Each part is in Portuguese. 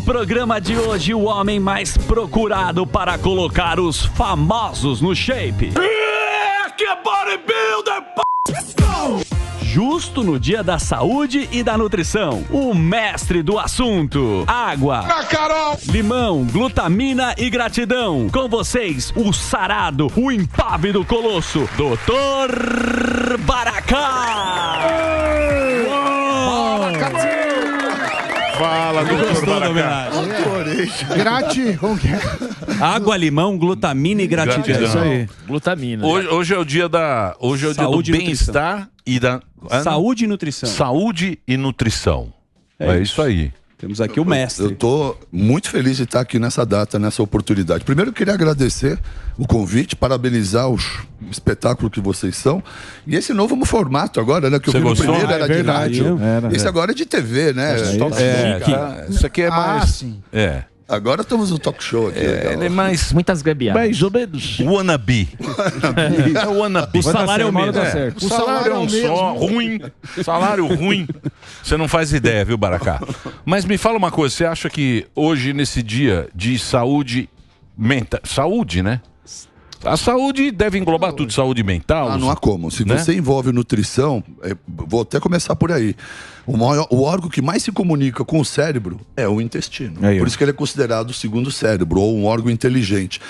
programa de hoje, o homem mais procurado para colocar os famosos no shape. Que bodybuilder, justo no dia da saúde e da nutrição. O mestre do assunto. Água, limão, glutamina e gratidão. Com vocês, o sarado, o impávido colosso, Dr. Baracá. Fala, doutor Baracá. Como que é? Água, limão, glutamina e gratidão. É isso aí. Glutamina. Hoje é o dia do bem-estar e da... Saúde e nutrição. Saúde e nutrição. É isso aí. Temos aqui o mestre. Eu estou muito feliz de estar aqui nessa data, nessa oportunidade. Primeiro eu queria agradecer o convite, parabenizar o espetáculo que vocês são. E esse novo formato agora, né? Que eu vi no primeiro era de rádio. Esse agora é de TV, né? Isso aqui é mais... sim. É. Agora estamos no talk show aqui. Ele é mais... Muitas gambiarras. Mais ou menos. Wannabe. É o wannabe. O salário é o mesmo. O salário é um só, ruim. Salário ruim. Você não faz ideia, viu, Baracá? Mas me fala uma coisa, você acha que hoje, nesse dia de saúde mental... Saúde, né? A saúde deve englobar tudo, saúde mental. Não há como. Se você envolve nutrição, vou até começar por aí. O órgão que mais se comunica com o cérebro é o intestino. Por isso que ele é considerado o segundo cérebro, ou um órgão inteligente.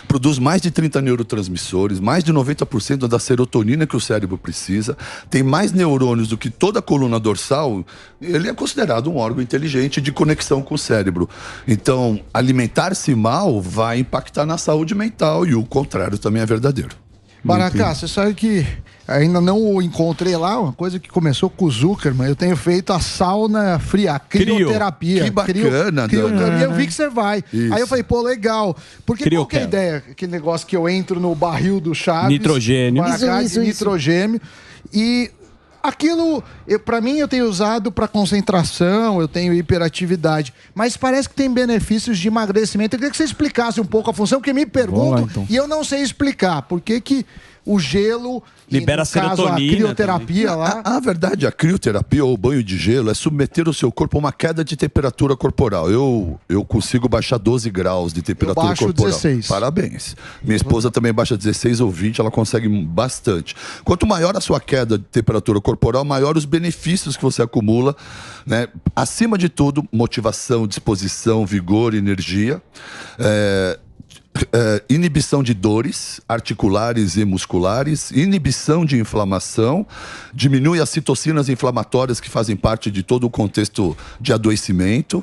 Produz mais de 30 neurotransmissores, mais de 90% da serotonina que o cérebro precisa, tem mais neurônios do que toda a coluna dorsal. Ele é considerado um órgão inteligente de conexão com o cérebro. Então, alimentar-se mal vai impactar na saúde mental, e o contrário também é verdadeiro. Baracá, você sabe que ainda não o encontrei lá, uma coisa que começou com o Zuckerman. Eu tenho feito a sauna fria, a crioterapia. Que bacana, crioterapia. Eu vi que você vai. Isso. Aí eu falei, pô, legal. Porque qual que é a ideia? Aquele negócio que eu entro no barril do Chaves. Nitrogênio. Baracá, Isso. nitrogênio. E aquilo, pra mim, eu tenho usado para concentração, eu tenho hiperatividade, mas parece que tem benefícios de emagrecimento. Eu queria que você explicasse um pouco a função, porque me perguntam, e eu não sei explicar. Por que que o gelo libera serotonina, a crioterapia lá... A verdade, a crioterapia ou o banho de gelo é submeter o seu corpo a uma queda de temperatura corporal. Eu consigo baixar 12 graus de temperatura corporal. 16. Parabéns. Minha esposa também baixa 16 ou 20, ela consegue bastante. Quanto maior a sua queda de temperatura corporal, maior os benefícios que você acumula, né? Acima de tudo, motivação, disposição, vigor, energia. Inibição de dores articulares e musculares, inibição de inflamação, diminui as citocinas inflamatórias que fazem parte de todo o contexto de adoecimento,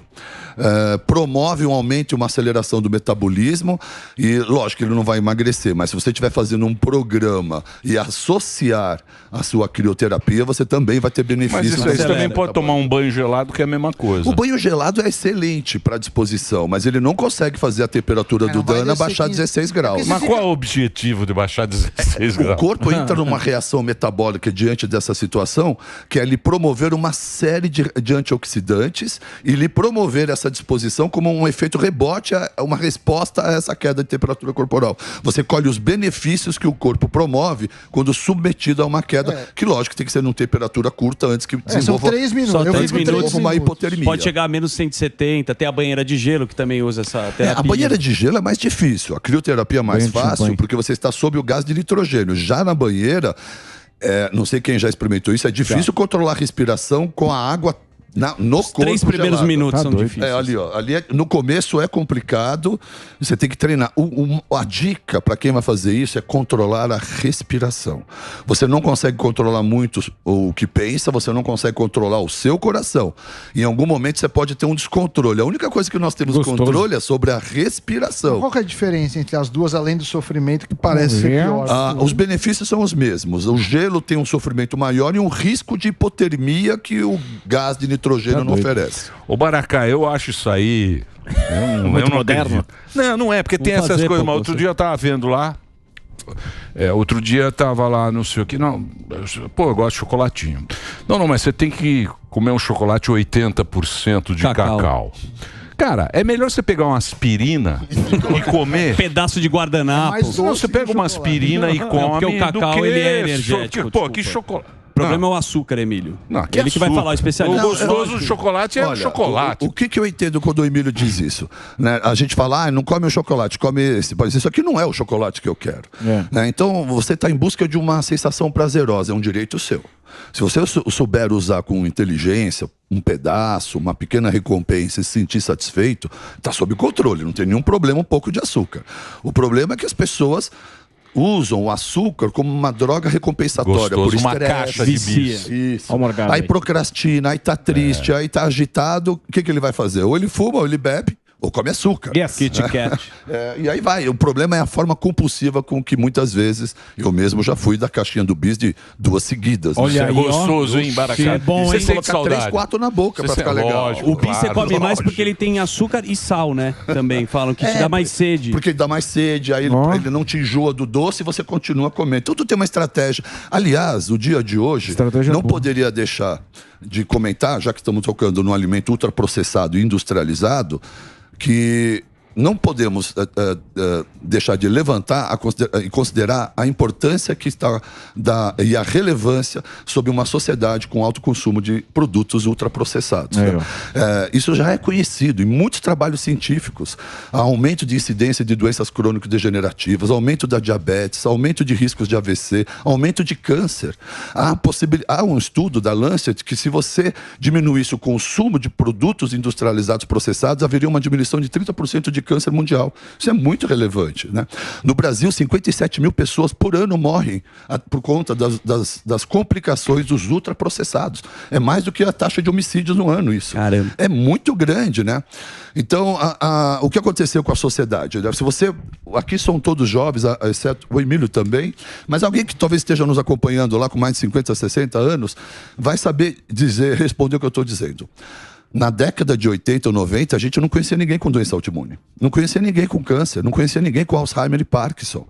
promove um aumento e uma aceleração do metabolismo. E lógico que ele não vai emagrecer, mas se você estiver fazendo um programa e associar a sua crioterapia, você também vai ter benefícios. Mas isso aí também pode tomar um banho gelado, que é a mesma coisa. O banho gelado é excelente para disposição, mas ele não consegue fazer a temperatura do Dana baixar 16 graus. Mas qual é o objetivo de baixar 16 graus? O corpo entra numa reação metabólica diante dessa situação, que é lhe promover uma série de antioxidantes e lhe promover essa disposição como um efeito rebote, uma resposta a essa queda de temperatura corporal. Você colhe os benefícios que o corpo promove quando submetido a uma queda, que lógico tem que ser numa temperatura curta antes que desenvolva... São 3 minutos. Só 3 minutos. Uma hipotermia. Pode chegar a menos 170, tem a banheira de gelo que também usa essa terapia. A banheira de gelo é mais difícil. A crioterapia é mais fácil porque você está sob o gás de nitrogênio. Já na banheira, não sei quem já experimentou isso, é difícil controlar a respiração com a água no corpo. 3 primeiros minutos são difíceis. Ali no começo é complicado, você tem que treinar. A dica para quem vai fazer isso é controlar a respiração. Você não consegue controlar muito o que pensa, você não consegue controlar o seu coração. Em algum momento você pode ter um descontrole. A única coisa que nós temos controle é sobre a respiração. Qual que é a diferença entre as duas, além do sofrimento, que parece ser pior? Os benefícios são os mesmos. O gelo tem um sofrimento maior e um risco de hipotermia que o gás de nitrogênio não oferece. Ô Baracá, eu acho isso aí... Muito moderno? Não é, porque tem essas coisas. Mas outro dia eu tava vendo lá, outro dia tava lá, não sei o que, não, eu gosto de chocolatinho. Não, mas você tem que comer um chocolate 80% de cacau. Cara, é melhor você pegar uma aspirina e comer... Pedaço de guardanapo. Você pega uma aspirina e come... Porque o cacau, ele é energético. Que chocolate... problema é o açúcar, Emílio. Ele que vai falar, o especialista. O gostoso do chocolate é o chocolate. O que eu entendo quando o Emílio diz isso? Né? A gente fala, não come o chocolate, come esse. Isso aqui não é o chocolate que eu quero. Né? Então, você está em busca de uma sensação prazerosa, é um direito seu. Se você souber usar com inteligência, um pedaço, uma pequena recompensa e se sentir satisfeito, está sob controle, não tem nenhum problema um pouco de açúcar. O problema é que as pessoas usam o açúcar como uma droga recompensatória. Gostoso, por estresse, uma caixa de bis. Isso. Aí procrastina, aí tá triste, aí tá agitado. O que ele vai fazer? Ou ele fuma, ou ele bebe, ou come açúcar. Kit Kat. E aí vai. O problema é a forma compulsiva com que muitas vezes eu mesmo já fui da caixinha do bis de 2 seguidas. Olha aí, gostoso, hein, Baracá? É bom, você hein? sente saudade. 3, 4 na boca pra ficar legal. O bis você come mais porque ele tem açúcar e sal, né? Também falam que te dá mais sede. Porque ele dá mais sede, aí ele não te enjoa do doce e você continua comendo. Então tu tem uma estratégia. Aliás, o dia de hoje não poderia deixar de comentar, já que estamos tocando no alimento ultraprocessado e industrializado, que não podemos deixar de levantar e considerar a importância que está e a relevância sobre uma sociedade com alto consumo de produtos ultraprocessados. Isso já é conhecido em muitos trabalhos científicos. Há aumento de incidência de doenças crônico-degenerativas, aumento da diabetes, aumento de riscos de AVC, aumento de câncer. Há um estudo da Lancet que, se você diminuísse o consumo de produtos industrializados processados, haveria uma diminuição de 30% de câncer mundial. Isso é muito relevante, né? No Brasil, 57 mil pessoas por ano morrem por conta das complicações dos ultraprocessados. É mais do que a taxa de homicídios no ano, isso. Caramba. É muito grande, né? Então, o que aconteceu com a sociedade? Se você... Aqui são todos jovens, exceto o Emílio também, mas alguém que talvez esteja nos acompanhando lá com mais de 50, 60 anos, vai saber responder o que eu estou dizendo. Na década de 80 ou 90, a gente não conhecia ninguém com doença autoimune. Não conhecia ninguém com câncer, não conhecia ninguém com Alzheimer e Parkinson.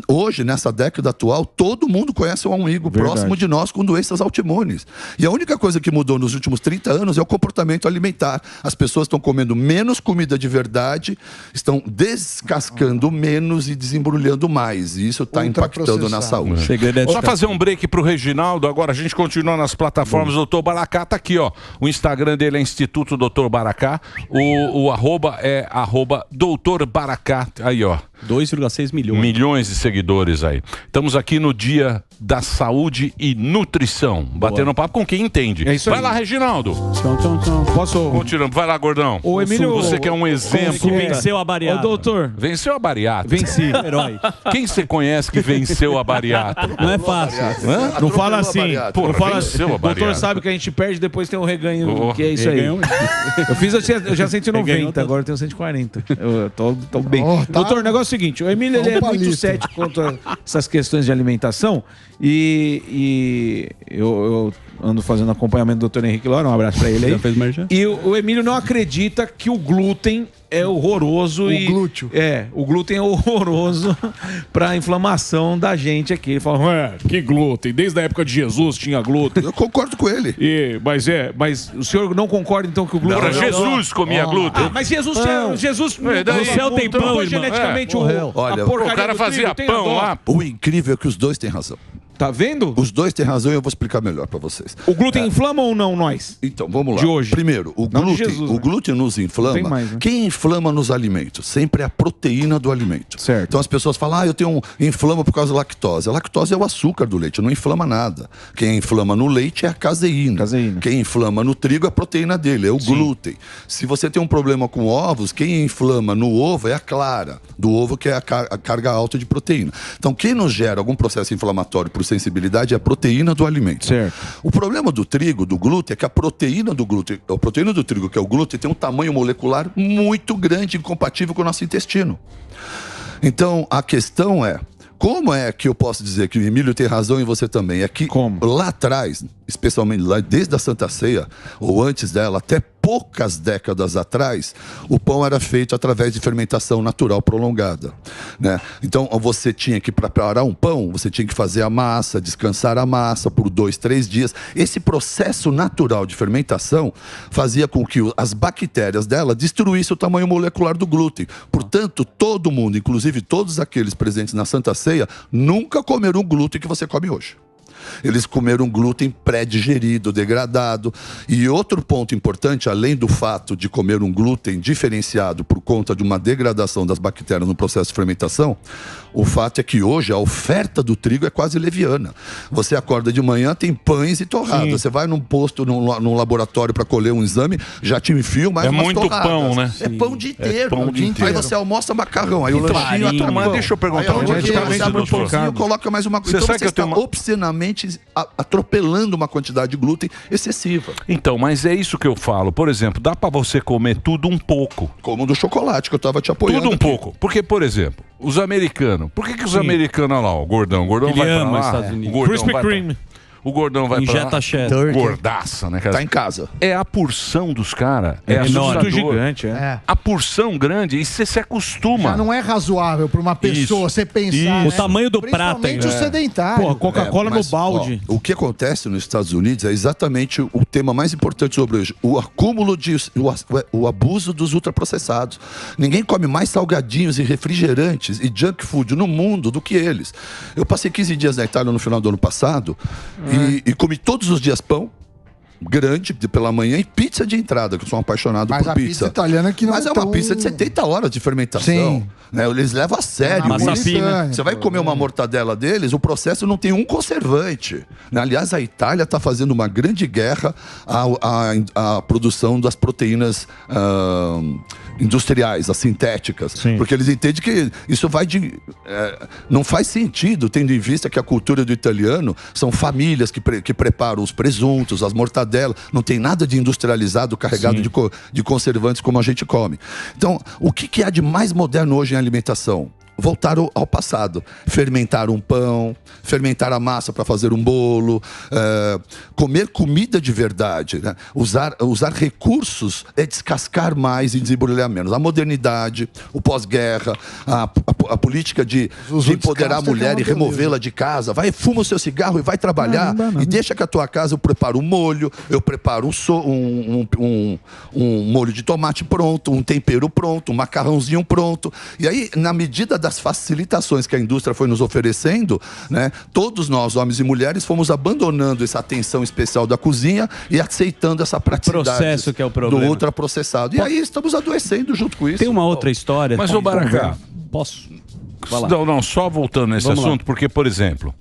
Hoje, nessa década atual, todo mundo conhece um amigo próximo de nós com doenças autoimunes. E a única coisa que mudou nos últimos 30 anos é o comportamento alimentar. As pessoas estão comendo menos comida de verdade, estão descascando menos e desembrulhando mais. E isso está impactando na saúde. Só fazer um break pro Reginaldo. Agora a gente continua nas plataformas. O Dr. Baracá tá aqui, ó. O Instagram dele é Instituto Dr. Baracá. O arroba é Dr. Baracá. Aí, ó. 2,6 milhões. Milhões de seguidores aí. Estamos aqui no Dia da Saúde e Nutrição. Batendo papo com quem entende. É isso vai aí. lá, Reginaldo. Posso? Continuando. Vai lá, gordão. O Emílio, você que é um exemplo. Que venceu a Ô, bariátrica. doutor. Venceu a bariátrica. Venci. Herói. Quem você conhece que venceu a bariátrica? Não é fácil. Não fala assim. Porra, Não fala venceu a assim. O doutor bariátrica. sabe que a gente perde, depois tem um reganho, que é isso aí. Eu já 190, agora eu tenho 140. Eu tô bem. Doutor, o negócio é o seguinte, o Emílio ele é muito cético quanto a essas questões de alimentação e eu ando fazendo acompanhamento do doutor Henrique Lora, um abraço pra ele aí. Já fez merchan? E o Emílio não acredita que o glúten é horroroso glúteo. O glúten é horroroso pra inflamação da gente aqui. Ele fala, que glúten? Desde a época de Jesus tinha glúten. Eu concordo com ele. Mas o senhor não concorda então que o glúten... Porra, Jesus comia glúten. Mas Jesus No céu tem pão, irmão. geneticamente Olha, a porcaria o cara do fazia trigo, tem pão a dó. lá. O incrível é que os dois têm razão. Tá vendo? Os dois têm razão e eu vou explicar melhor para vocês. O glúten inflama ou não nós? Então, vamos lá. De hoje. Primeiro, o Não de glúten, Jesus, o né? glúten nos inflama. Tem mais, né? Quem inflama nos alimentos? Sempre é a proteína do alimento. Certo. Então as pessoas falam, eu tenho inflama por causa da lactose. A lactose é o açúcar do leite, não inflama nada. Quem inflama no leite é a caseína. Quem inflama no trigo é a proteína dele, é o glúten. Se você tem um problema com ovos, quem inflama no ovo é a clara do ovo, que é a carga alta de proteína. Então quem nos gera algum processo inflamatório por sensibilidade é a proteína do alimento. Certo. O problema do trigo, do glúten, é que a proteína do trigo, que é o glúten, tem um tamanho molecular muito grande, incompatível com o nosso intestino. Então, a questão é, como é que eu posso dizer que o Emílio tem razão e você também? É que lá atrás, especialmente lá desde a Santa Ceia, ou antes dela, até poucas décadas atrás, o pão era feito através de fermentação natural prolongada, né? Então, você tinha que preparar um pão, você tinha que fazer a massa, descansar a massa por 2, 3 dias. Esse processo natural de fermentação fazia com que as bactérias dela destruíssem o tamanho molecular do glúten. Portanto, todo mundo, inclusive todos aqueles presentes na Santa Ceia, nunca comeram o glúten que você come hoje. Eles comeram glúten pré-digerido, degradado. E outro ponto importante, além do fato de comer um glúten diferenciado por conta de uma degradação das bactérias no processo de fermentação, o fato é que hoje a oferta do trigo é quase leviana. Você acorda de manhã, tem pães e torradas. Você vai num posto, num laboratório para colher um exame, já te enfio mais umas torradas. É muito pão, né? É pão o dia inteiro. Pão o dia inteiro. Aí você almoça macarrão, aí o lanchinho... Mas deixa eu perguntar um dia coloca mais uma coisa. Então você está obscenamente atropelando uma quantidade de glúten excessiva. Então, mas é isso que eu falo. Por exemplo, dá para você comer tudo um pouco. Como do chocolate, que eu estava te apoiando. Tudo um pouco. Porque, por exemplo, os americanos. Por que os americanos lá, o gordão? O gordão vai para lá. Estados Unidos. Krispy Kreme. O gordão vai Injeta pra cheddar. Gordaça, né, cara? Tá em casa. É a porção dos caras. É muito gigante, A porção grande, e você se acostuma. Já não é razoável para uma pessoa você pensar. Né? O tamanho do prato. Principalmente o sedentário. Pô, Coca-Cola no balde. Ó, o que acontece nos Estados Unidos é exatamente o tema mais importante sobre hoje. O acúmulo o abuso dos ultraprocessados. Ninguém come mais salgadinhos e refrigerantes e junk food no mundo do que eles. Eu passei 15 dias na Itália no final do ano passado e comi todos os dias pão grande pela manhã e pizza de entrada, que eu sou um apaixonado por pizza. Mas a pizza italiana que não é uma pizza de 70 horas de fermentação. Sim. Né? Eles levam a sério. Você vai comer uma mortadela deles, o processo não tem um conservante. Aliás, a Itália está fazendo uma grande guerra à produção das proteínas industriais, as sintéticas. Sim. Porque eles entendem que isso vai não faz sentido, tendo em vista que a cultura do italiano são famílias que preparam os presuntos, as mortadelas. Não tem nada de industrializado, carregado de conservantes como a gente come. Então, o que há de mais moderno hoje em alimentação? Voltar ao passado. Fermentar um pão, fermentar a massa para fazer um bolo, comer comida de verdade, né? Usar recursos é descascar mais e desembrulhar menos. A modernidade, o pós-guerra, a política de empoderar a mulher e removê-la de casa. Vai, fuma o seu cigarro e vai trabalhar. E deixa que a tua casa eu preparo um molho, eu preparo um molho de tomate pronto, um tempero pronto, um macarrãozinho pronto. E aí, na medida das facilitações que a indústria foi nos oferecendo, né, todos nós, homens e mulheres, fomos abandonando essa atenção especial da cozinha e aceitando essa praticidade processo que é o problema. do ultraprocessado. E aí estamos adoecendo junto com isso. Tem uma outra história. Mas, ô Baracá, posso? Não, só voltando nesse assunto, porque, por exemplo,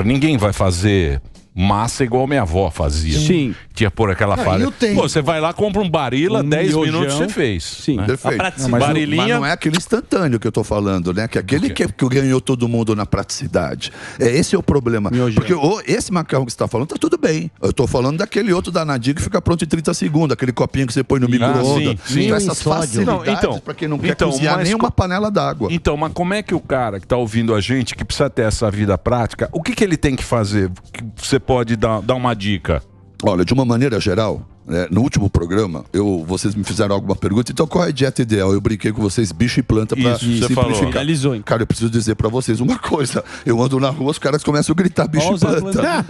ninguém vai fazer massa igual minha avó fazia. Sim. Tinha por aquela falha. Pô, você vai lá, compra um Barilla, 10 minutos você fez. Sim. Né? Perfeito. Barilinha... Mas não é aquele instantâneo que eu tô falando, né? Que aquele que ganhou todo mundo na praticidade. Esse é o problema. Porque esse macarrão que você tá falando tá tudo bem. Eu tô falando daquele outro danadinho que fica pronto em 30 segundos, aquele copinho que você põe no micro-ondas. Sim. Essas facilidades pra quem não quer cozinhar nem uma panela d'água. Então, mas como é que o cara que tá ouvindo a gente, que precisa ter essa vida prática, o que ele tem que fazer? Que você pode dar uma dica? Olha, de uma maneira geral, no último programa, vocês me fizeram alguma pergunta, então qual é a dieta ideal? Eu brinquei com vocês, bicho e planta, pra simplificar. Cara, eu preciso dizer pra vocês uma coisa. Eu ando na rua, os caras começam a gritar bicho e planta.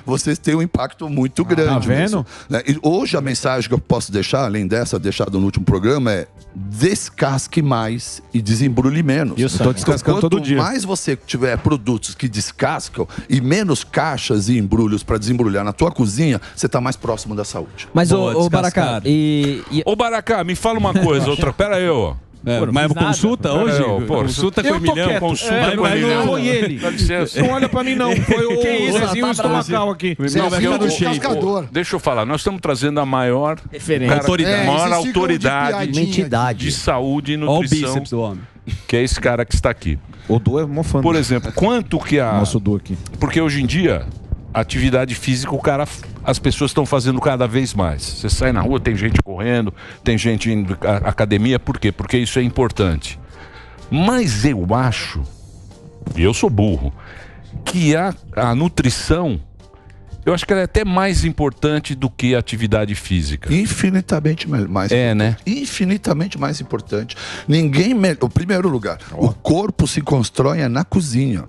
Vocês têm um impacto muito grande. Tá vendo? Né? E hoje a mensagem que eu posso deixar, além dessa deixada no último programa, é descasque mais e desembrulhe menos. Eu estou descascando todo dia. Quanto mais você tiver produtos que descascam e menos caixas e embrulhos pra desembrulhar na tua cozinha, você tá mais próximo da saúde. Mas o Baracá, Ô Baracá, me fala uma coisa, pera aí, ó. Mas consulta hoje? Consulta com o Emilhão, consulta com o Emilhão. Não foi ele. Não olha pra mim não, foi o Zezinho estomacal aqui. Deixa eu falar, nós estamos trazendo a maior autoridade de saúde e nutrição. Olha o bíceps do homem. Que é esse cara que está aqui. O Du é mofando. Por exemplo, quanto que Nosso Du aqui. Porque hoje em dia, atividade física, as pessoas estão fazendo cada vez mais. Você sai na rua, tem gente correndo, tem gente indo à academia. Por quê? Porque isso é importante. Mas eu acho, e eu sou burro, que a nutrição, eu acho que ela é até mais importante do que a atividade física. Infinitamente mais. Né? Infinitamente mais importante. Em primeiro lugar, o corpo se constrói na cozinha.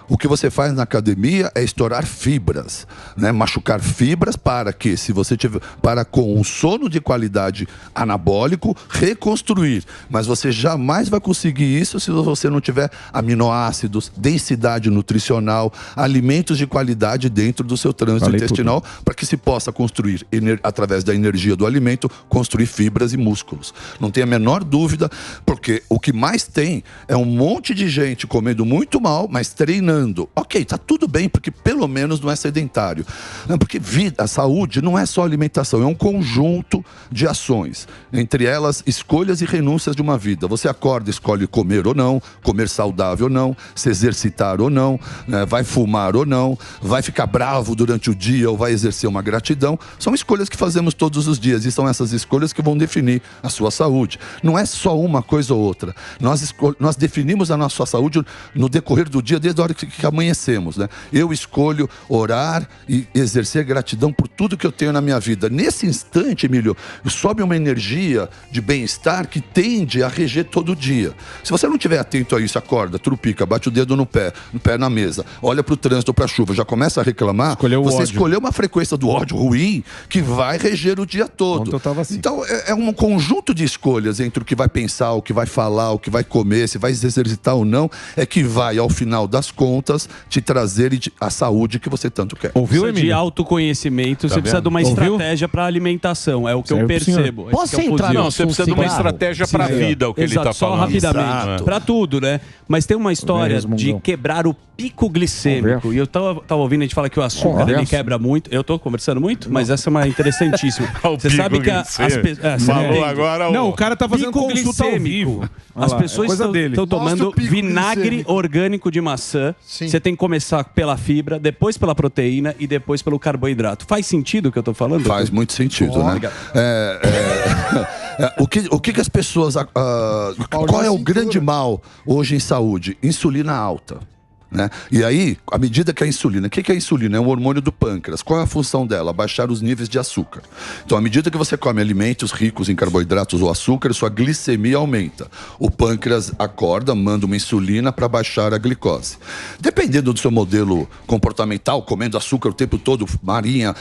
O que você faz na academia é estourar fibras, né? Machucar fibras para que, se você tiver, para com um sono de qualidade anabólico, reconstruir. Mas você jamais vai conseguir isso se você não tiver aminoácidos, densidade nutricional, alimentos de qualidade dentro do seu trânsito intestinal, para que se possa construir, através da energia do alimento, construir fibras e músculos. Não tem a menor dúvida, porque o que mais tem é um monte de gente comendo muito mal, mas treinando. Ok, tá tudo bem, porque pelo menos não é sedentário. Não, porque a saúde não é só alimentação, é um conjunto de ações. Entre elas, escolhas e renúncias de uma vida. Você acorda, escolhe comer ou não, comer saudável ou não, se exercitar ou não, né, vai fumar ou não, vai ficar bravo durante o dia ou vai exercer uma gratidão. São escolhas que fazemos todos os dias e são essas escolhas que vão definir a sua saúde. Não é só uma coisa ou outra. Nós definimos a nossa saúde no decorrer do dia, desde a hora que amanhecemos, né? Eu escolho orar e exercer gratidão por tudo que eu tenho na minha vida. Nesse instante, Emílio, sobe uma energia de bem-estar que tende a reger todo dia. Se você não estiver atento a isso, acorda, trupica, bate o dedo no pé na mesa, olha para o trânsito, para a chuva, já começa a reclamar, você escolheu uma frequência do ódio ruim que vai reger o dia todo. Assim. Então, é um conjunto de escolhas entre o que vai pensar, o que vai falar, o que vai comer, se vai se exercitar ou não, é que vai, ao final das contas, te trazer a saúde que você tanto quer. Ouviu, Emílio? De autoconhecimento, você precisa de uma estratégia para alimentação, é o que eu percebo. Posso entrar? Não, você precisa de uma estratégia para a vida, o que ele está falando. Só rapidamente, para tudo, né? Mas tem uma história de quebrar o pico glicêmico. E eu tava ouvindo a gente falar que o açúcar ele quebra muito. Eu tô conversando muito, mas essa é uma interessantíssima. Você sabe que as pessoas... Falou agora... Não, o cara tá fazendo consulta ao vivo. As pessoas estão tomando vinagre orgânico de maçã. Você tem que começar pela fibra, depois pela proteína e depois pelo carboidrato. Faz sentido o que eu tô falando? Faz muito sentido, né? O que as pessoas... qual é o grande mal hoje em saúde? Insulina alta. Né? E aí, à medida que a insulina... O que é a insulina? É um hormônio do pâncreas. Qual é a função dela? Baixar os níveis de açúcar. Então, à medida que você come alimentos ricos em carboidratos ou açúcar, sua glicemia aumenta. O pâncreas acorda, manda uma insulina para baixar a glicose. Dependendo do seu modelo comportamental, comendo açúcar o tempo todo, marinha,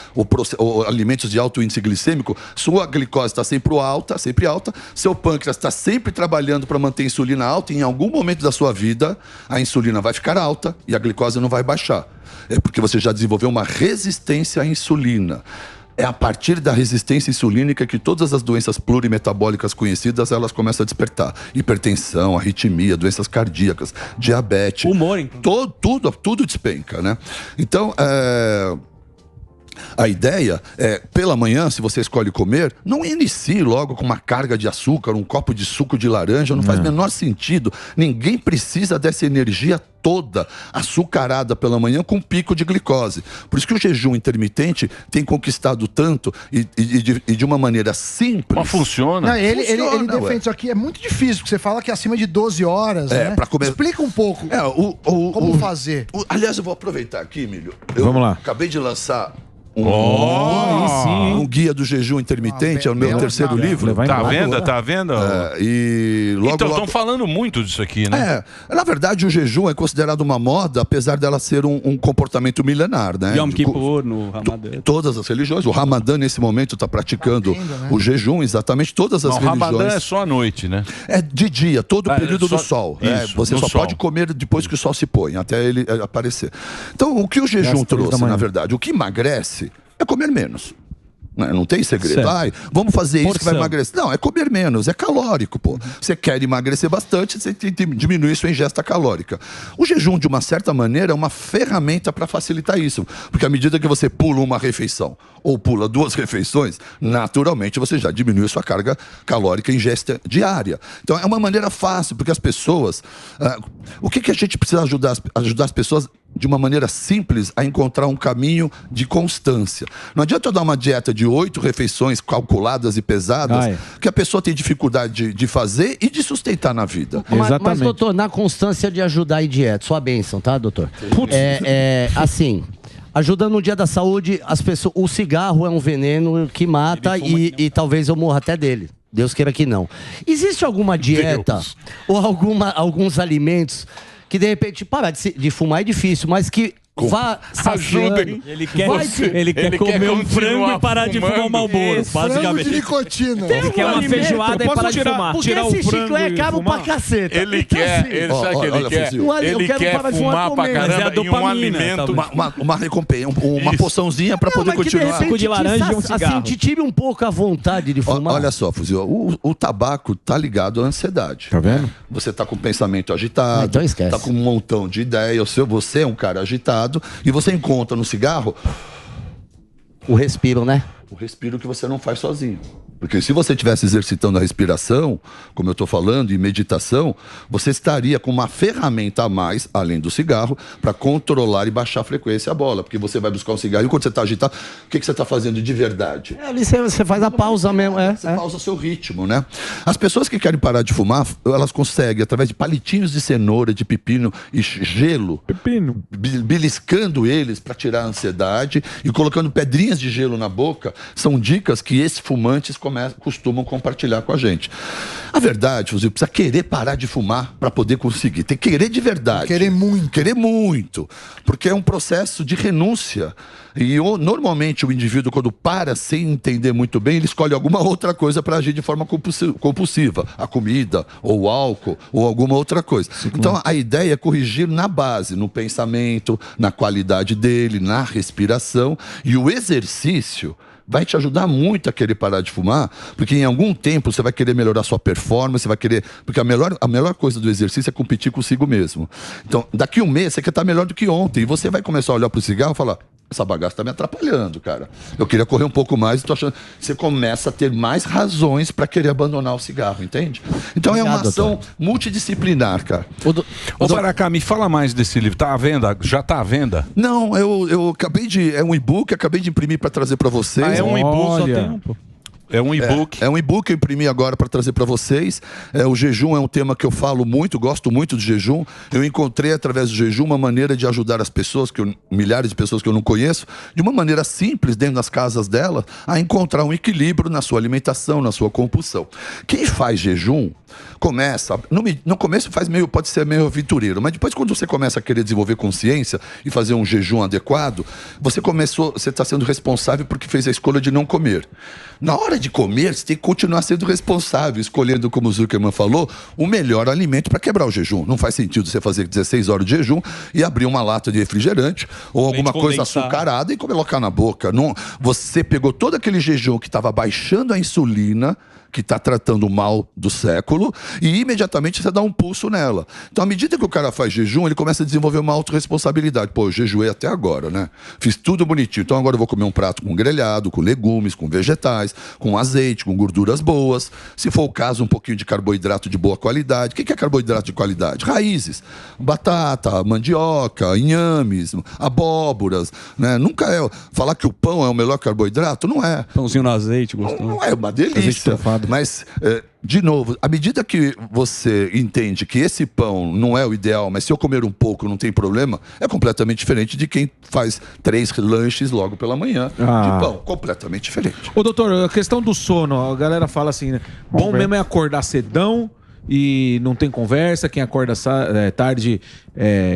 ou alimentos de alto índice glicêmico, sua glicose está sempre alta, seu pâncreas está sempre trabalhando para manter a insulina alta, e em algum momento da sua vida, a insulina vai ficar alta, e a glicose não vai baixar. É porque você já desenvolveu uma resistência à insulina. É a partir da resistência insulínica que todas as doenças plurimetabólicas conhecidas, elas começam a despertar. Hipertensão, arritmia, doenças cardíacas, diabetes. Humor, então. Tudo despenca, né? Então, a ideia é, pela manhã, se você escolhe comer, não inicie logo com uma carga de açúcar, um copo de suco de laranja, não faz o menor sentido. Ninguém precisa dessa energia toda açucarada pela manhã com pico de glicose. Por isso que o jejum intermitente tem conquistado tanto e de uma maneira simples. Mas funciona. Não, ele defende isso aqui. É muito difícil, porque você fala que é acima de 12 horas, né? Comer... Explica um pouco como fazer. Aliás, eu vou aproveitar aqui, Emílio. Vamos lá. Acabei de lançar um guia do jejum intermitente, é o meu terceiro livro. Tá vendo? Então, estão falando muito disso aqui, né? Na verdade, o jejum é considerado uma moda, apesar dela ser um comportamento milenar, né? Yom Kippur, no Ramadã. Todas as religiões. O Ramadã, nesse momento, está praticando o jejum, exatamente todas as religiões. O Ramadã é só à noite, né? É de dia, todo o período do sol. Você só pode comer depois que o sol se põe, até ele aparecer. Então, o que o jejum trouxe, na verdade? O que emagrece é comer menos. Não tem segredo. Vamos fazer isso que vai emagrecer. Não, é comer menos, é calórico, pô. Você quer emagrecer bastante, você tem que diminuir sua ingesta calórica. O jejum, de uma certa maneira, é uma ferramenta para facilitar isso. Porque à medida que você pula uma refeição ou pula 2 refeições, naturalmente você já diminui sua carga calórica e ingesta diária. Então é uma maneira fácil, porque as pessoas... o que a gente precisa ajudar as pessoas de uma maneira simples a encontrar um caminho de constância. Não adianta eu dar uma dieta de 8 refeições calculadas e pesadas que a pessoa tem dificuldade de fazer e de sustentar na vida. Mas, doutor, na constância de ajudar em dieta, sua bênção, tá, doutor? Assim, ajuda no dia da saúde, as pessoas, o cigarro é um veneno que mata e talvez eu morra até dele. Deus queira que não. Existe alguma dieta ou alguns alimentos que de repente parar de fumar é difícil, mas que vá ajudem. Ele quer comer um frango e parar de fumar o Marlboro, basicamente. Frango de nicotina. Ele quer uma feijoada e parar de fumar. Porque esse chiclete é caro pra caceta. Ele quer, sabe o que ele quer? Ele quer fumar pra caramba e um alimento. Uma recompensa, uma poçãozinha pra poder continuar. Suco de laranja e um cigarro. Assim, te tire um pouco a vontade de fumar. Olha só, Fuzil, o tabaco tá ligado à ansiedade. Tá vendo? Você tá com o pensamento agitado, então esquece. Tá com um montão de ideias, você é um cara agitado, e você encontra no cigarro o respiro, né? O respiro que você não faz sozinho. Porque se você estivesse exercitando a respiração, como eu estou falando, e meditação, você estaria com uma ferramenta a mais, além do cigarro, para controlar e baixar a frequência a bola. Porque você vai buscar um cigarro e quando você está agitado, o que você está fazendo de verdade? Ali você faz a pausa mesmo. Você pausa seu ritmo, né? As pessoas que querem parar de fumar, elas conseguem, através de palitinhos de cenoura, de pepino e gelo, beliscando eles para tirar a ansiedade e colocando pedrinhas de gelo na boca, são dicas que esses fumantes costumam compartilhar com a gente. A verdade, Fuzil, precisa querer parar de fumar para poder conseguir. Tem que querer de verdade. Querer muito. Querer muito. Porque é um processo de renúncia. E normalmente o indivíduo, quando para sem entender muito bem, ele escolhe alguma outra coisa para agir de forma compulsiva. A comida, ou o álcool, ou alguma outra coisa. Sim, então a ideia é corrigir na base, no pensamento, na qualidade dele, na respiração. E o exercício vai te ajudar muito a querer parar de fumar, porque em algum tempo você vai querer melhorar sua performance, você vai querer... Porque a melhor coisa do exercício é competir consigo mesmo. Então, daqui um mês você quer estar melhor do que ontem, e você vai começar a olhar para o cigarro e falar: essa bagaça está me atrapalhando, cara. Eu queria correr um pouco mais e tô achando... Você começa a ter mais razões para querer abandonar o cigarro, entende? Então é uma ação multidisciplinar, cara. Ô, Baracá, me fala mais desse livro. Tá à venda? Já está à venda? Não, eu acabei de... É um e-book, acabei de imprimir para trazer para vocês. É um e-book, só tempo. É um e-book. É um e-book que eu imprimi agora para trazer para vocês. O jejum é um tema que eu falo muito, gosto muito do jejum. Eu encontrei através do jejum uma maneira de ajudar as pessoas, milhares de pessoas que eu não conheço, de uma maneira simples, dentro das casas delas, a encontrar um equilíbrio na sua alimentação, na sua compulsão. Quem faz jejum começa, no começo pode ser meio aventureiro, mas depois, quando você começa a querer desenvolver consciência e fazer um jejum adequado, você está sendo responsável porque fez a escolha de não comer. Na hora de comer, você tem que continuar sendo responsável, escolhendo, como o Zuckerman falou, o melhor alimento para quebrar o jejum. Não faz sentido você fazer 16 horas de jejum e abrir uma lata de refrigerante ou alguma coisa açucarada e colocar na boca. Não, você pegou todo aquele jejum que estava baixando a insulina, que está tratando o mal do século, e imediatamente você dá um pulso nela. Então, à medida que o cara faz jejum, ele começa a desenvolver uma autorresponsabilidade. Pô, eu jejuei até agora, né? Fiz tudo bonitinho. Então, agora eu vou comer um prato com grelhado, com legumes, com vegetais, com azeite, com gorduras boas. Se for o caso, um pouquinho de carboidrato de boa qualidade. O que é carboidrato de qualidade? Raízes. Batata, mandioca, inhames, abóboras, né? Nunca é... Falar que o pão é o melhor carboidrato, não é. Pãozinho no azeite, gostoso. Não é uma delícia. Mas, de novo, à medida que você entende que esse pão não é o ideal, mas se eu comer um pouco não tem problema, é completamente diferente de quem faz 3 lanches logo pela manhã de pão. Completamente diferente. Ô, doutor, a questão do sono, a galera fala assim, né? Bom mesmo é acordar cedão e não tem conversa, quem acorda tarde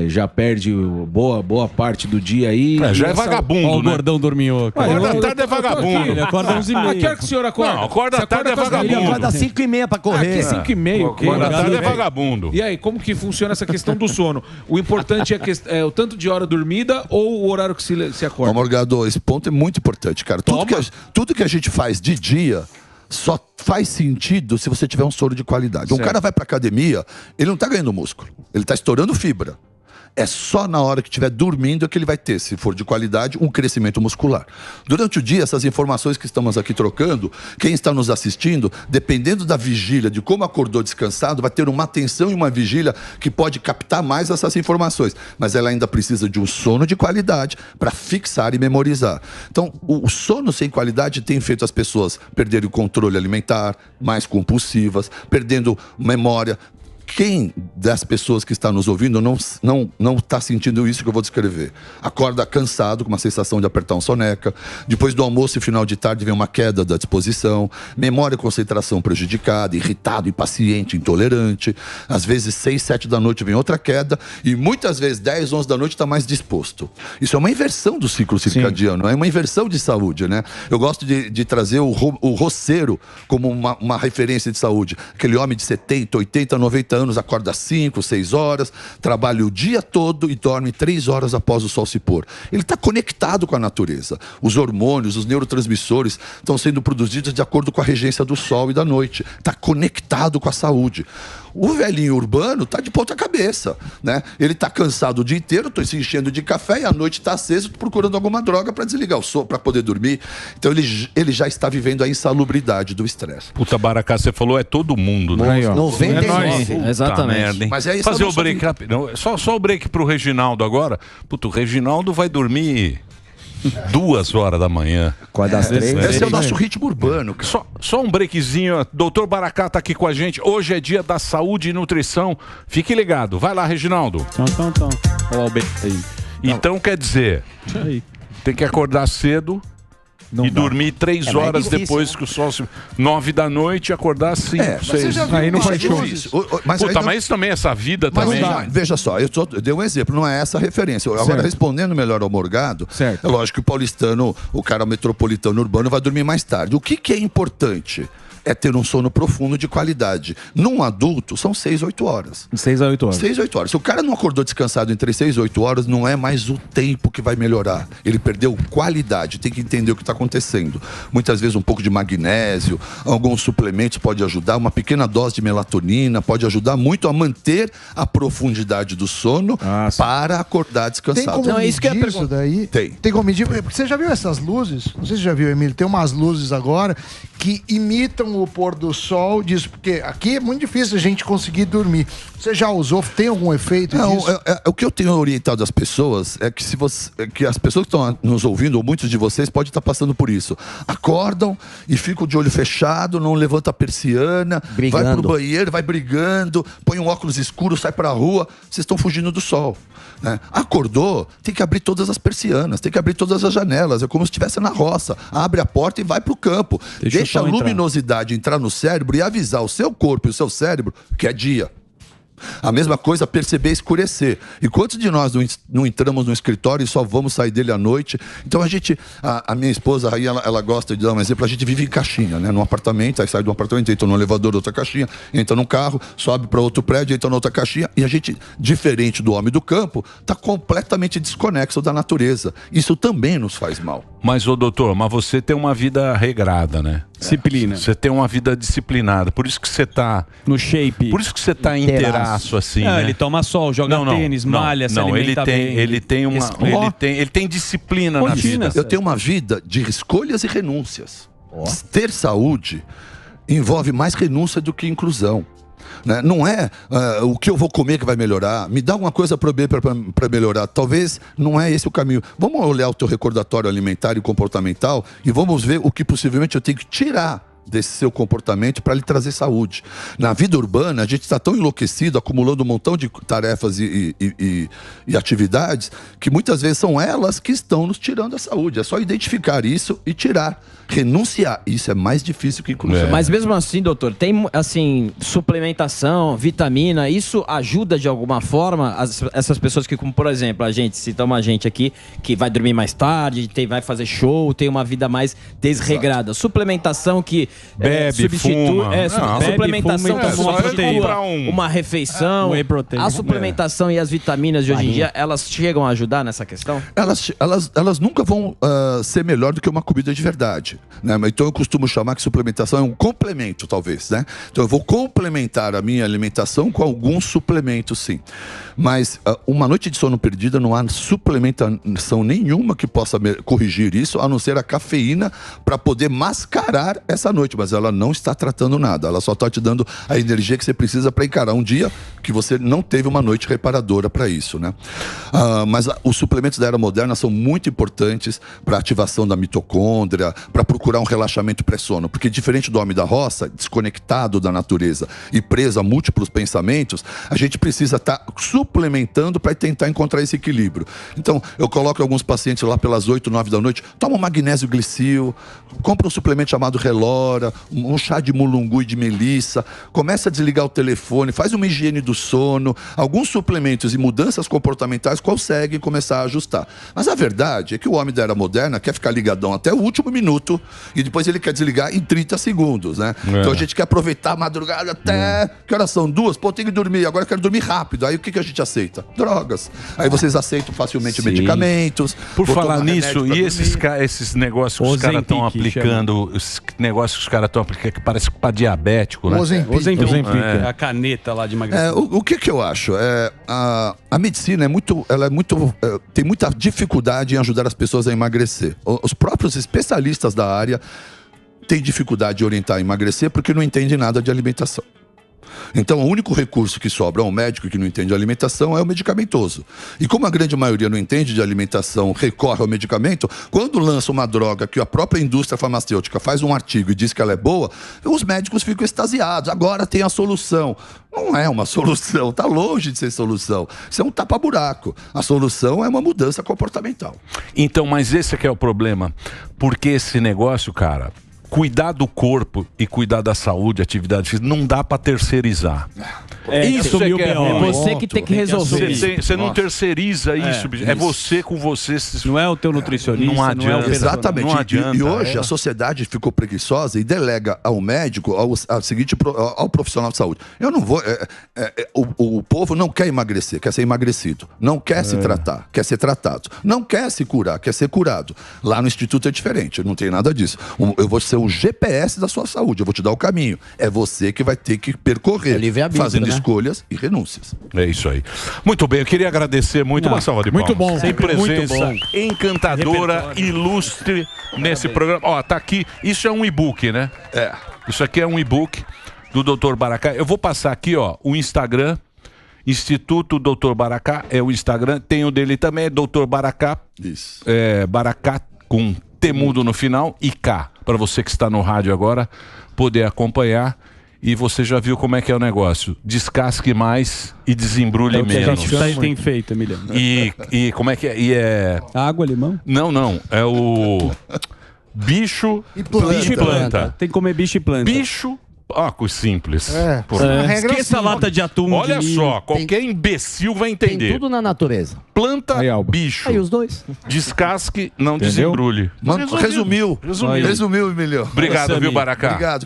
já perde boa parte do dia aí. Já é vagabundo, o gordão dorminhoco. Acorda tarde é vagabundo. Ele acorda 11h30. Que hora que o senhor acorda? Não, acorda tarde é vagabundo. Ele acorda 5h30 pra correr. Aqui 5h30. Acorda tarde é vagabundo. E aí, como que funciona essa questão do sono? O importante é o tanto de hora dormida ou o horário que se acorda? Morgado, esse ponto é muito importante, cara. Tudo que a gente faz de dia só faz sentido se você tiver um sono de qualidade. Certo. Um cara vai pra academia, ele não tá ganhando músculo, ele tá estourando fibra. É só na hora que estiver dormindo que ele vai ter, se for de qualidade, um crescimento muscular. Durante o dia, essas informações que estamos aqui trocando, quem está nos assistindo, dependendo da vigília, de como acordou descansado, vai ter uma atenção e uma vigília que pode captar mais essas informações. Mas ela ainda precisa de um sono de qualidade para fixar e memorizar. Então, o sono sem qualidade tem feito as pessoas perderem o controle alimentar, mais compulsivas, perdendo memória, Quem das pessoas que está nos ouvindo não está sentindo isso que eu vou descrever? Acorda cansado, com uma sensação de apertar um soneca. Depois do almoço e final de tarde vem uma queda da disposição. Memória e concentração prejudicada, irritado, impaciente, intolerante. Às vezes 6, 7 da noite vem outra queda. E muitas vezes 10, 11 da noite está mais disposto. Isso é uma inversão do ciclo circadiano. É uma inversão de saúde, né? Eu gosto de trazer o roceiro como uma referência de saúde. Aquele homem de 70, 80, 90 anos, acorda 5, 6 horas, trabalha o dia todo e dorme 3 horas após o sol se pôr. Ele está conectado com a natureza. Os hormônios, os neurotransmissores estão sendo produzidos de acordo com a regência do sol e da noite. Está conectado com a saúde. O velhinho urbano está de ponta cabeça, né? Ele está cansado o dia inteiro, estou se enchendo de café e à noite está aceso procurando alguma droga para desligar o som, para poder dormir. Então ele já está vivendo a insalubridade do estresse. Puta, Baracá, você falou é todo mundo, né? 99. Exatamente. Merda, mas é isso. Fazer o break rápido. Só o break pro Reginaldo agora. Puta, o Reginaldo vai dormir 2 horas da manhã. Acorda às 3. Esse é o nosso ritmo urbano. Só um breakzinho. Doutor Baracá tá aqui com a gente. Hoje é dia da saúde e nutrição. Fique ligado. Vai lá, Reginaldo. Então quer dizer, tem que acordar cedo. E dormir 3 horas depois que o sol se... 9 da noite e acordar às 5, 6. Aí não faz show. Mas isso também, essa vida também. Veja só, eu dei um exemplo, não é essa a referência. Agora, respondendo melhor ao Morgado, é lógico que o paulistano, o cara metropolitano urbano vai dormir mais tarde. O que é importante? É ter um sono profundo de qualidade. Num adulto, são 6, 8 horas. 6 a 8 horas. 6, 8 horas. Se o cara não acordou descansado entre 6 e 8 horas, não é mais o tempo que vai melhorar. Ele perdeu qualidade, tem que entender o que está acontecendo. Muitas vezes um pouco de magnésio, alguns suplementos pode ajudar, uma pequena dose de melatonina pode ajudar muito a manter a profundidade do sono para acordar descansado. Tem como não, é isso que é isso daí? Tem como medir? Porque você já viu essas luzes? Não sei se você já viu, Emílio. Tem umas luzes agora que imitam o pôr do sol, disso, porque aqui é muito difícil a gente conseguir dormir. Você já usou? Tem algum efeito disso? O que eu tenho orientado as pessoas é que que as pessoas que estão nos ouvindo, ou muitos de vocês, podem estar passando por isso. Acordam e ficam de olho fechado, não levanta a persiana, vai pro banheiro, vai brigando, põe um óculos escuro, sai pra rua, vocês estão fugindo do sol. Né? Acordou, tem que abrir todas as persianas, tem que abrir todas as janelas, é como se estivesse na roça. Abre a porta e vai pro campo. Deixa a luminosidade entrar no cérebro e avisar o seu corpo e o seu cérebro que é dia. A mesma coisa, perceber escurecer. E quantos de nós não entramos no escritório e só vamos sair dele à noite? Então a minha esposa aí, ela gosta de dar um exemplo, a gente vive em caixinha, né? Num apartamento, aí sai de um apartamento, entra no elevador, outra caixinha, entra num carro, sobe para outro prédio, entra na outra caixinha, e a gente, diferente do homem do campo, está completamente desconexo da natureza. Isso também nos faz mal. Mas, ô doutor, você tem uma vida regrada, né? Disciplina. Você tem uma vida disciplinada, por isso que você tá... No shape. Por isso que você tá inteiraço, assim, né? Ele toma sol, joga tênis, malha, se alimenta bem. Ele tem disciplina na vida. Eu tenho uma vida de escolhas e renúncias. Ter saúde envolve mais renúncia do que inclusão. Né? Não é o que eu vou comer que vai melhorar. Me dá alguma coisa para melhorar. Talvez não é esse o caminho. Vamos olhar o teu recordatório alimentar e comportamental e vamos ver o que possivelmente eu tenho que tirar desse seu comportamento para lhe trazer saúde. Na vida urbana, a gente está tão enlouquecido, acumulando um montão de tarefas e atividades, que muitas vezes são elas que estão nos tirando a saúde. É só identificar isso e tirar. Renunciar. Isso é mais difícil que inclusão. Mas mesmo assim, doutor, tem assim, suplementação, vitamina, isso ajuda de alguma forma essas pessoas que, como por exemplo, citamos a gente aqui, que vai dormir mais tarde, vai fazer show, tem uma vida mais desregrada. Exato. Suplementação que bebe, fuma. Suplementação que substitui uma refeição. A suplementação e as vitaminas de hoje em dia, elas chegam a ajudar nessa questão? Elas nunca vão ser melhor do que uma comida de verdade. Né? Então eu costumo chamar que suplementação é um complemento, talvez. Né? Então eu vou complementar a minha alimentação com alguns suplementos, sim. Mas uma noite de sono perdida não há suplementação nenhuma que possa corrigir isso, a não ser a cafeína para poder mascarar essa noite. noite, mas ela não está tratando nada. Ela só está te dando a energia que você precisa para encarar um dia que você não teve uma noite reparadora para isso, né? Mas os suplementos da era moderna são muito importantes para a ativação da mitocôndria, para procurar um relaxamento pré-sono, porque diferente do homem da roça, desconectado da natureza e preso a múltiplos pensamentos, a gente precisa estar suplementando para tentar encontrar esse equilíbrio. Então, eu coloco alguns pacientes lá pelas 8, 9 da noite, toma um magnésio glicil, compra um suplemento chamado Relora, um chá de mulungu e de melissa, começa a desligar o telefone, faz uma higiene do sono, alguns suplementos e mudanças comportamentais conseguem começar a ajustar. Mas a verdade é que o homem da era moderna quer ficar ligadão até o último minuto e depois ele quer desligar em 30 segundos, né? Então a gente quer aproveitar a madrugada até... Que horas são? 2? Pô, tem que dormir, agora eu quero dormir rápido. Aí o que a gente aceita? Drogas. Aí vocês aceitam facilmente medicamentos. Por falar nisso, e esses negócios que os caras estão aplicando, os negócios que os caras estão aplicando, que parece para diabético, né? Ozempic. A caneta lá de emagrecimento. O que eu acho? A medicina tem muita dificuldade em ajudar as pessoas a emagrecer. Os próprios especialistas da área têm dificuldade de orientar a emagrecer porque não entendem nada de alimentação. Então, o único recurso que sobra a um médico que não entende de alimentação é o medicamentoso. E como a grande maioria não entende de alimentação, recorre ao medicamento, quando lança uma droga que a própria indústria farmacêutica faz um artigo e diz que ela é boa, os médicos ficam extasiados. Agora tem a solução. Não é uma solução, está longe de ser solução. Isso é um tapa-buraco. A solução é uma mudança comportamental. Então, mas esse é que é o problema. Porque esse negócio, cara... Cuidar do corpo e cuidar da saúde, atividade física, não dá pra terceirizar. Isso é você que tem que resolver. Você não terceiriza isso. É você com você. Não é o teu nutricionista. Não adianta. Exatamente. Não adianta, e hoje a sociedade ficou preguiçosa e delega ao médico, ao profissional de saúde. Eu não vou... o povo não quer emagrecer, quer ser emagrecido. Não quer se tratar, quer ser tratado. Não quer se curar, quer ser curado. Lá no Instituto é diferente, não tem nada disso. Eu vou ser o GPS da sua saúde, eu vou te dar o caminho. É você que vai ter que percorrer, fazendo escolhas e renúncias. É isso aí. Muito bem, eu queria agradecer muito. Uma salva de palmas. Muito bom. Sem presença encantadora, ilustre nesse programa. Ó, tá aqui. Isso é um e-book, né? Isso aqui é um e-book do Dr. Baracá. Eu vou passar aqui, ó, o Instagram. Instituto Dr. Baracá é o Instagram. Tem o dele também, é Dr. Baracá. Isso. Baracá com T mudo no final e K. Para você que está no rádio agora, poder acompanhar. E você já viu como é que é o negócio. Descasque mais e desembrulhe menos. Que a gente tem feito, Emiliano. E como é que é? E é... Água, limão? Não. É o... Bicho e planta. Tem que comer bicho e planta. Bicho... coisa simples. Esqueça a lata de atum. Olha só, qualquer imbecil vai entender. Tem tudo na natureza. Planta, bicho. Aí os dois. Descasque, não desembrulhe. Resumiu, Emiliano. Obrigado, viu, Baracá? Obrigado.